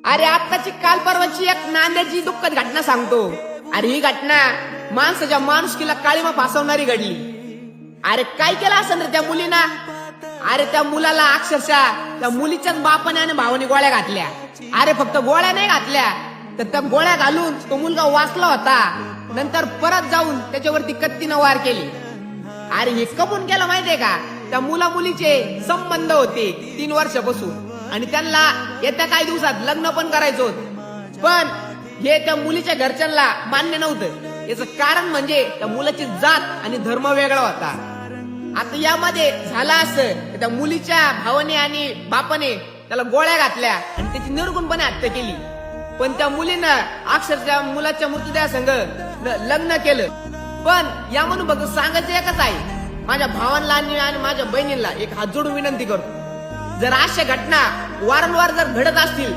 अरे आत्ताची काल परवाची एक नांदेडची दुःखद घटना सांगतो. अरे ही घटना माणसाच्या माणुसकीला काळीमा फासवणारी घडली. अरे काय केलं असं रे त्या मुलीना. अरे त्या मुलाला अक्षरशः त्या मुलीच्याच बापाने आणि भावाने गोळ्या घातल्या. अरे फक्त गोळ्या नाही घातल्या तर त्या गोळ्या घालून तो मुलगा वाचला होता. नंतर परत जाऊन त्याच्यावरती कत्तीनं वार केली. अरे हे कबून केलं माहितीये का, त्या मुला मुलीचे संबंध होते 3 वर्षापासून आणि त्यांना येत्या काही दिवसात लग्न पण करायचं होतं. पण हे त्या मुलीच्या घरच्यांना मान्य नव्हतं. याचं कारण म्हणजे त्या मुलाची जात आणि धर्म वेगळा होता. आता यामध्ये झालं असं, त्या मुलीच्या भावाने आणि बापाने त्याला गोळ्या घातल्या आणि त्याची निर्गुणपणे हत्या केली. पण त्या मुलीनं अक्षरशः मुलाच्या मृतदेहासंग लग्न केलं. पण यामधून फक्त सांगायचं एकच आहे, माझ्या भावांना आणि माझ्या बहिणीला एक हात जोडून विनंती करतो, जर अशा घटना वारंवार जर घडत असतील